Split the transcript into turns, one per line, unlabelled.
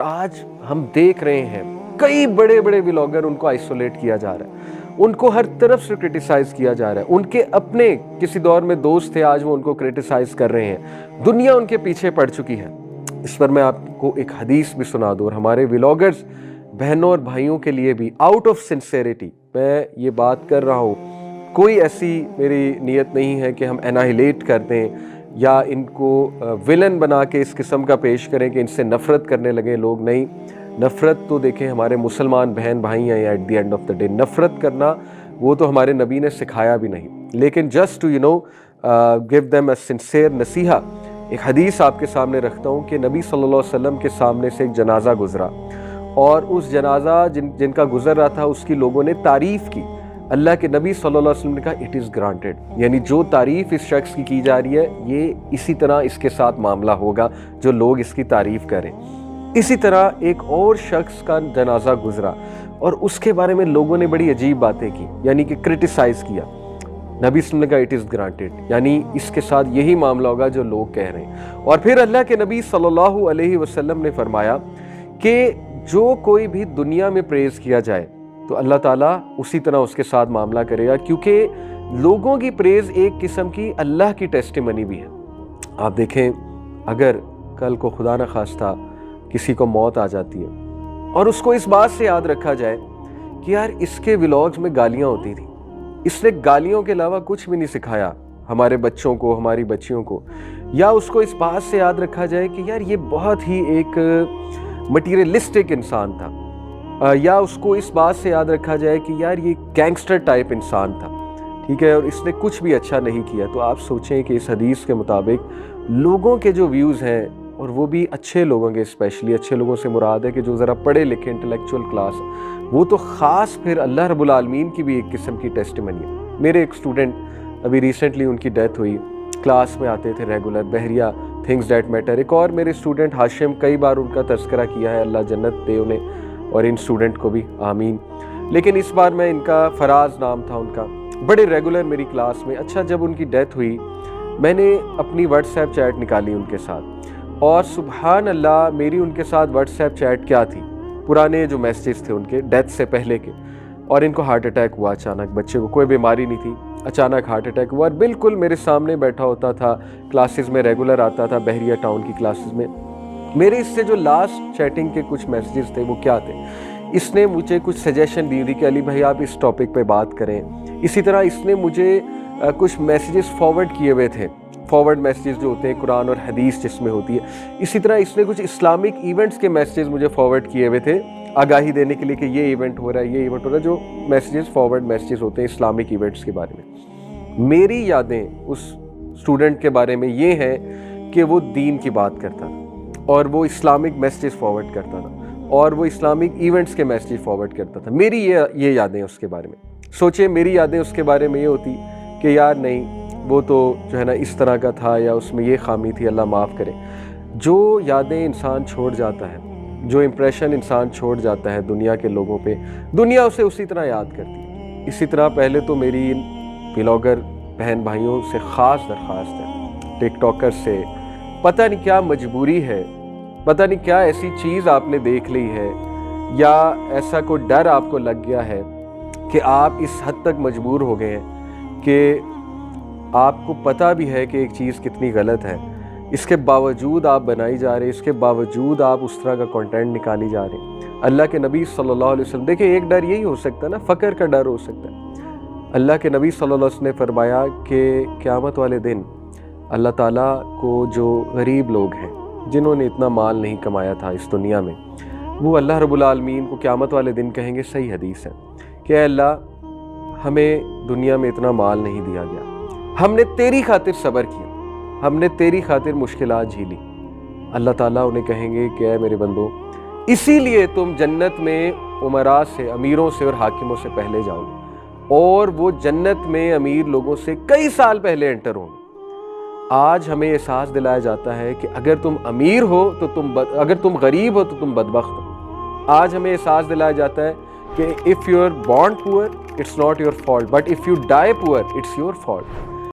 आज हम देख रहे हैं कई बड़े बड़े व्लॉगर, उनको आइसोलेट किया जा रहा है, उनको हर तरफ से क्रिटिसाइज किया जा रहा है। उनके अपने किसी दौर में दोस्त थे, आज वो उनको क्रिटिसाइज कर रहे हैं। दुनिया उनके पीछे पड़ चुकी है। इस पर मैं आपको एक हदीस भी सुना दूं और हमारे व्लॉगर्स बहनों और भाइयों के लिए भी आउट ऑफ सिंसेरिटी मैं ये बात कर रहा हूँ। कोई ऐसी मेरी नीयत नहीं है कि हम एनाहिलेट कर दें या इनको विलन बना के इस किस्म का पेश करें कि इनसे नफ़रत करने लगे लोग। नहीं, नफ़रत तो देखें हमारे मुसलमान बहन भाई हैं। At the end of the day नफ़रत करना वो तो हमारे नबी ने सिखाया भी नहीं, लेकिन just to give them a sincere नसीहा, एक हदीस आपके सामने रखता हूँ कि नबी सल्लल्लाहु अलैहि वसल्लम के सामने से एक जनाजा गुजरा और उस जनाजा जिनका गुजर रहा था उसकी लोगों ने तारीफ़ की। अल्लाह के नबी सल्लल्लाहु अलैहि वसल्लम ने कहा इट इज़ ग्रांटेड, यानी जो तारीफ़ इस शख्स की जा रही है ये इसी तरह इसके साथ मामला होगा जो लोग इसकी तारीफ़ करें। इसी तरह एक और शख्स का जनाजा गुजरा और उसके बारे में लोगों ने बड़ी अजीब बातें की, यानी कि क्रिटिसाइज़ किया। नबी सल्लल्लाहु अलैहि वसल्लम ने कहा इट इज़ ग्रांटेड, यानी इसके साथ यही मामला होगा जो लोग कह रहे हैं। और फिर अल्लाह के नबी सल्लल्लाहु अलैहि वसल्लम ने फरमाया कि जो कोई भी दुनिया में प्रेज़ किया जाए तो अल्लाह ताला उसी तरह उसके साथ मामला करेगा, क्योंकि लोगों की प्रेज़ एक किस्म की अल्लाह की टेस्टिमनी भी है। आप देखें, अगर कल को खुदा न खास्ता किसी को मौत आ जाती है और उसको इस बात से याद रखा जाए कि यार इसके व्लॉग्स में गालियाँ होती थी, इसने गालियों के अलावा कुछ भी नहीं सिखाया हमारे बच्चों को, हमारी बच्चियों को, या उसको इस बात से याद रखा जाए कि यार ये बहुत ही एक मटीरियलिस्टिक इंसान था, या उसको इस बात से याद रखा जाए कि यार ये गैंगस्टर टाइप इंसान था, ठीक है, और इसने कुछ भी अच्छा नहीं किया। तो आप सोचें कि इस हदीस के मुताबिक लोगों के जो व्यूज़ हैं, और वो भी अच्छे लोगों के, स्पेशली अच्छे लोगों से मुराद है कि जो ज़रा पढ़े लिखे इंटेलेक्चुअल क्लास, वो तो ख़ास फिर अल्लाह रब्बुल आलमीन की भी एक किस्म की टेस्टिमनी है। मेरे एक स्टूडेंट अभी रिसेंटली उनकी डेथ हुई, क्लास में आते थे regular, Bahria, things that matter. एक और मेरे स्टूडेंट हाशिम, कई बार उनका तज़किरा किया है, अल्लाह जन्नत दे उन्हें और इन स्टूडेंट को भी, आमीन। लेकिन इस बार मैं इनका, फराज नाम था उनका, बड़े रेगुलर मेरी क्लास में। अच्छा, जब उनकी डेथ हुई मैंने अपनी व्हाट्सएप चैट निकाली उनके साथ, और सुबहान अल्लाह मेरी उनके साथ व्हाट्सएप चैट क्या थी, पुराने जो मैसेजेस थे उनके डेथ से पहले के। और इनको हार्ट अटैक हुआ अचानक, बच्चे को कोई बीमारी नहीं थी, अचानक हार्ट अटैक हुआ, और बिल्कुल मेरे सामने बैठा होता था, क्लासेस में रेगुलर आता था, बहरिया टाउन की क्लासेस में। मेरे इससे जो लास्ट चैटिंग के कुछ मैसेजेस थे वो क्या थे, इसने मुझे कुछ सजेशन दी थी कि अली भाई आप इस टॉपिक पे बात करें। इसी तरह इसने मुझे कुछ मैसेजेस फॉरवर्ड किए हुए थे, फॉरवर्ड मैसेजेस जो होते हैं कुरान और हदीस जिसमें होती है। इसी तरह इसने कुछ इस्लामिक इवेंट्स के मैसेजेस मुझे फॉरवर्ड किए हुए थे, आगाही देने के लिए कि ये इवेंट हो रहा है, ये इवेंट हो रहा है, जो मैसेजेस फॉरवर्ड मैसेजेस होते हैं इस्लामिक इवेंट्स के बारे में। मेरी यादें उस स्टूडेंट के बारे में ये हैं कि वो दीन की बात करता था और वो इस्लामिक मैसेजेस फॉरवर्ड करता था और वो इस्लामिक इवेंट्स के मैसेज फॉरवर्ड करता था। मेरी ये यादें उसके बारे में। सोचिए, मेरी यादें उसके बारे में ये होती कि यार नहीं, वो तो जो है ना इस तरह का था, या उसमें ये खामी थी, अल्लाह माफ़ करे। जो यादें इंसान छोड़ जाता है, जो इम्प्रेशन इंसान छोड़ जाता है दुनिया के लोगों पे, दुनिया उसे उसी तरह याद करती है। इसी तरह पहले तो मेरी इन व्लॉगर बहन भाइयों से ख़ास दरख्वास्त है, टिकटॉकर से, पता नहीं क्या मजबूरी है, पता नहीं क्या ऐसी चीज़ आपने देख ली है, या ऐसा कोई डर आपको लग गया है कि आप इस हद तक मजबूर हो गए हैं कि आपको पता भी है कि एक चीज़ कितनी गलत है, इसके बावजूद आप बनाई जा रहे हैं, इसके बावजूद आप उस तरह का कंटेंट निकाली जा रहे हैं। अल्लाह के नबी सल्लल्लाहु अलैहि वसल्लम, देखिए एक डर यही हो सकता है ना, फ़क्र का डर हो सकता है। अल्लाह के नबी सल्लल्लाहु अलैहि वसल्लम ने फरमाया कि क़यामत वाले दिन अल्लाह ताला को जो गरीब लोग हैं, जिन्होंने इतना माल नहीं कमाया था इस दुनिया में, वो अल्लाह रब्बुल आलमीन को क़यामत वाले दिन कहेंगे, सही हदीस है, कि अल्लाह हमें दुनिया में इतना माल नहीं दिया गया, हमने तेरी खातिर सब्र किया, हमने तेरी खातिर मुश्किलात झेली। अल्लाह ताला उन्हें कहेंगे कि ऐ मेरे बंदो, इसीलिए तुम जन्नत में उमरा से, अमीरों से और हाकिमों से पहले जाओगे, और वो जन्नत में अमीर लोगों से कई साल पहले एंटर होंगे। आज हमें एहसास दिलाया जाता है कि अगर तुम अमीर हो तो अगर तुम गरीब हो तो तुम बदबख्त हो। आज हमें एहसास दिलाया जाता है कि if you are born poor it's not your fault, but if you die poor it's your fault.